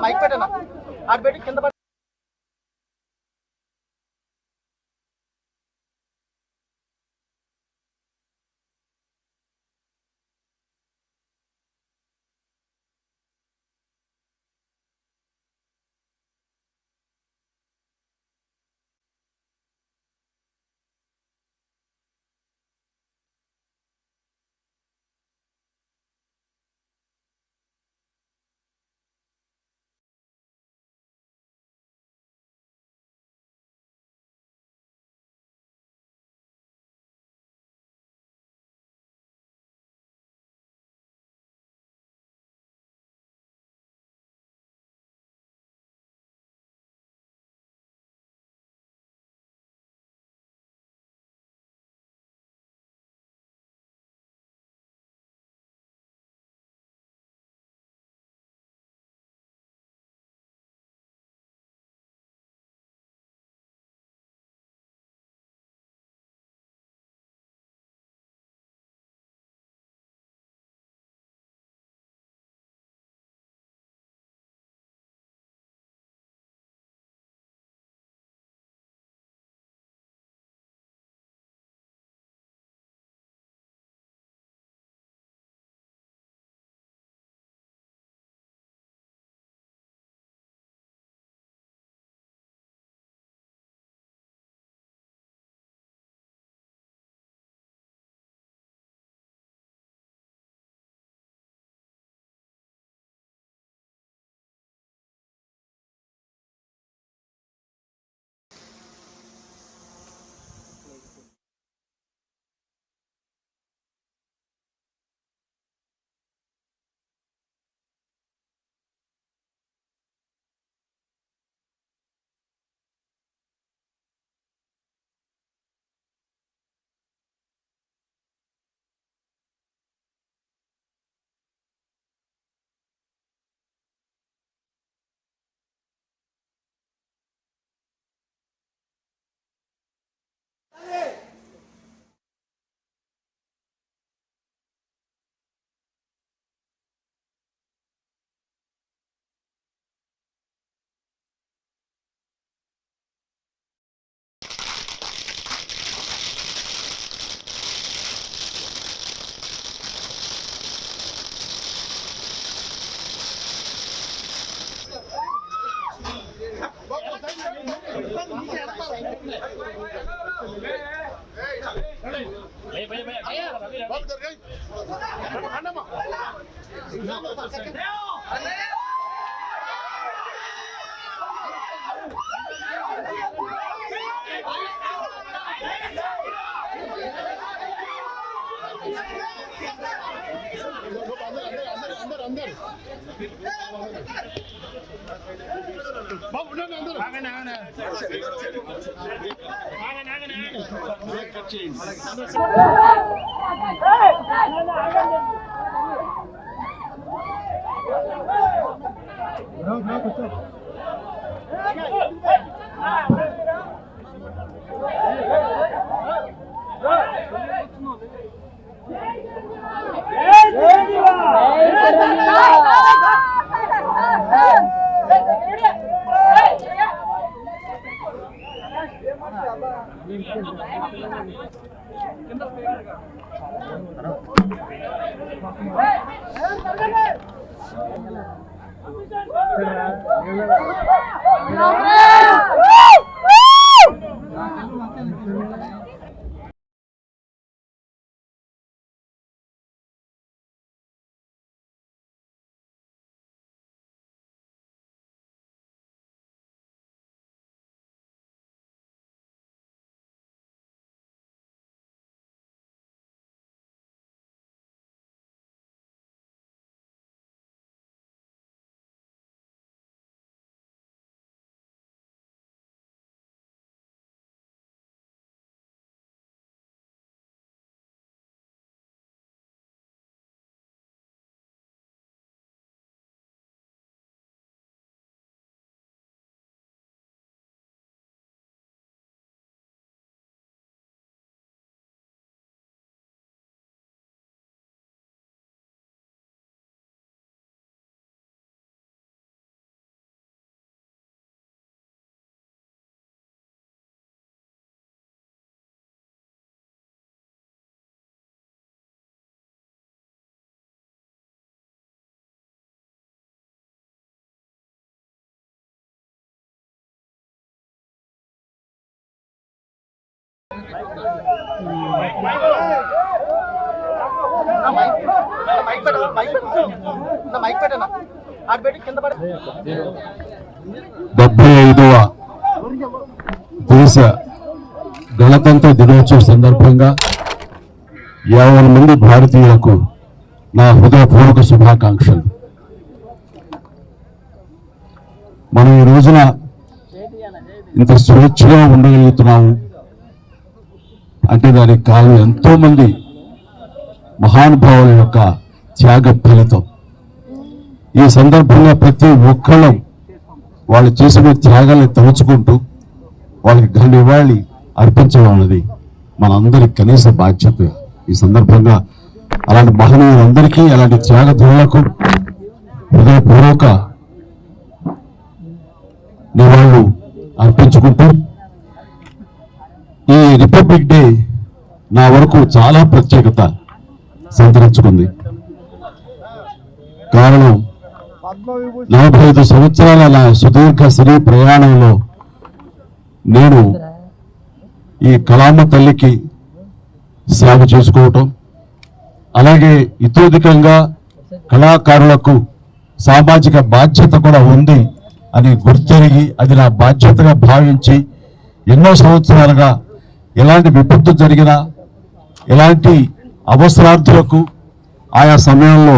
Mic పెట్టనా ఆడ పెట్టి కింద డెబ్బై 75వ దేశ గణతంత్ర దినోత్సవ సందర్భంగా 50 మంది భారతీయులకు నా హృదయపూర్వక శుభాకాంక్షలు. మనం ఈ రోజున ఇంత స్వేచ్ఛగా ఉండగలుగుతున్నాము అంటే దానికి కారణం ఎంతో మంది మహానుభావుల యొక్క త్యాగ ఫలితం. ఈ సందర్భంగా ప్రతి ఒక్కళ్ళం వాళ్ళు చేసిన త్యాగాన్ని తలుచుకుంటూ వాళ్ళకి ఘన నివాళి అర్పించడం అన్నది మనందరి కనీస బాధ్యత. ఈ సందర్భంగా అలాంటి మహనీయులందరికీ అలాంటి త్యాగధనులకు హృదయపూర్వక నివాళులు అర్పించుకుంటూ ఈ రిపబ్లిక్ డే నా వరకు చాలా ప్రత్యేకత సంతరించుకుంది. కారణం 45 సంవత్సరాల నా సుదీర్ఘ సినీ ప్రయాణంలో నేను ఈ కళామ తల్లికి సేవ చేసుకోవటం, అలాగే ఇతోధికంగా కళాకారులకు సామాజిక బాధ్యత కూడా ఉంది అని గుర్తెరిగి అది నా బాధ్యతగా భావించి ఎన్నో సంవత్సరాలుగా ఎలాంటి విపత్తు జరిగినా ఎలాంటి అవసరార్థులకు ఆయా సమయంలో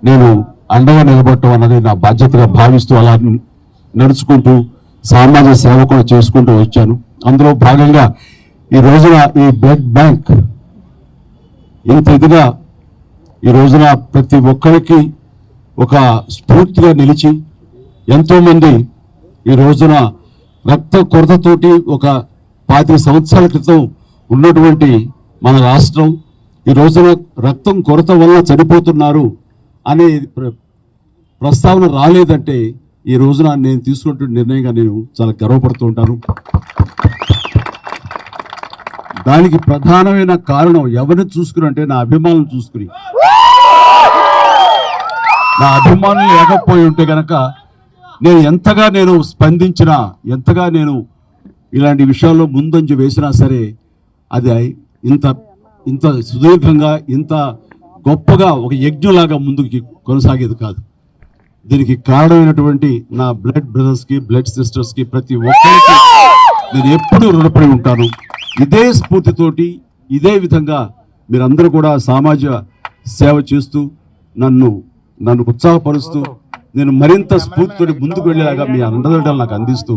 నేను అండగా నిలబడటం అన్నది నా బాధ్యతగా భావిస్తూ అలా నడుచుకుంటూ సామాజిక సేవ కూడా చేసుకుంటూ వచ్చాను. అందులో భాగంగా ఈ రోజున ఈ బ్లడ్ బ్యాంక్ ఇంత ఇదిగా ఈ రోజున ప్రతి ఒక్కరికి ఒక స్ఫూర్తిగా నిలిచి ఎంతోమంది ఈ రోజున రక్త కొరతతోటి ఒక 25 సంవత్సరాల క్రితం ఉన్నటువంటి మన రాష్ట్రం ఈ రోజున రక్తం కొరత వల్ల చనిపోతున్నారు అనే ప్రస్తావన రాలేదంటే ఈ రోజున నేను తీసుకున్నటువంటి నిర్ణయంగా నేను చాలా గర్వపడుతూ ఉంటాను. దానికి ప్రధానమైన కారణం ఎవరిని చూసుకుని అంటే నా అభిమానులను చూసుకుని. నా అభిమానులు లేకపోయి ఉంటే కనుక నేను ఎంతగా నేను స్పందించినా ఎంతగా నేను ఇలాంటి విషయాల్లో ముందంజ వేసినా సరే అది ఇంత ఇంత సుదీర్ఘంగా ఇంత గొప్పగా ఒక యజ్ఞంలాగా ముందుకు కొనసాగేది కాదు. దీనికి కారణమైనటువంటి నా బ్లడ్ బ్రదర్స్కి, బ్లడ్ సిస్టర్స్కి, ప్రతి ఒక్కరికి నేను ఎప్పుడూ రుణపడి ఉంటాను. ఇదే స్ఫూర్తితోటి ఇదే విధంగా మీరందరూ కూడా సామాజిక సేవ చేస్తూ నన్ను ఉత్సాహపరుస్తూ నేను మరింత స్ఫూర్తితోటి ముందుకు వెళ్ళేలాగా మీ అండదండలు నాకు అందిస్తూ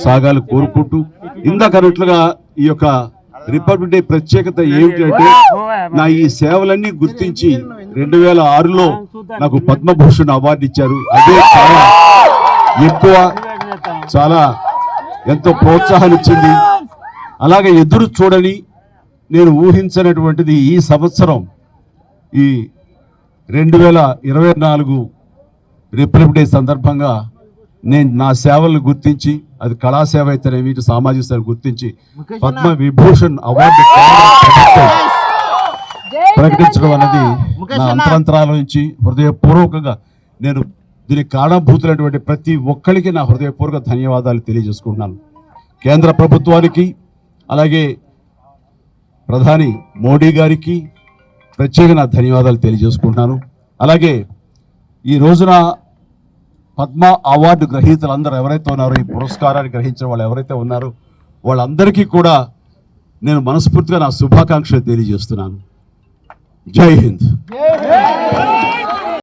సాగాలి కోరుకుంటూ, ఇందాక అన్నట్లుగా ఈ యొక్క రిపబ్లిక్ డే ప్రత్యేకత ఏమిటి అంటే, నా ఈ సేవలన్నీ గుర్తించి 2006లో నాకు పద్మభూషణ్ అవార్డు ఇచ్చారు. అదే చాలా ఎక్కువ, చాలా ఎంతో ప్రోత్సాహాన్ని ఇచ్చింది. అలాగే ఎదురు చూడని, నేను ఊహించినటువంటిది ఈ సంవత్సరం ఈ 2024 రిపబ్లిక్ డే సందర్భంగా నేను నా సేవలను గుర్తించి, అది కళాసేవ అయితేనేమి, ఇటు సామాజిక సేవ గుర్తించి పద్మ విభూషణ్ అవార్డు ప్రకటించడం అనేది నా అంతరంతరాల నుంచి హృదయపూర్వకంగా నేను దీనికి కారణభూతులైనటువంటి ప్రతి ఒక్కరికి నా హృదయపూర్వక ధన్యవాదాలు తెలియజేసుకుంటున్నాను. కేంద్ర ప్రభుత్వానికి, అలాగే ప్రధాని మోడీ గారికి ప్రత్యేక నా ధన్యవాదాలు తెలియజేసుకుంటున్నాను. అలాగే ఈ రోజున పద్మ అవార్డు గ్రహీతలు అందరూ ఎవరైతే ఉన్నారో, ఈ పురస్కారాన్ని గ్రహించిన వాళ్ళు ఎవరైతే ఉన్నారో వాళ్ళందరికీ కూడా నేను మనస్ఫూర్తిగా నా శుభాకాంక్షలు తెలియజేస్తున్నాను. జై హింద్.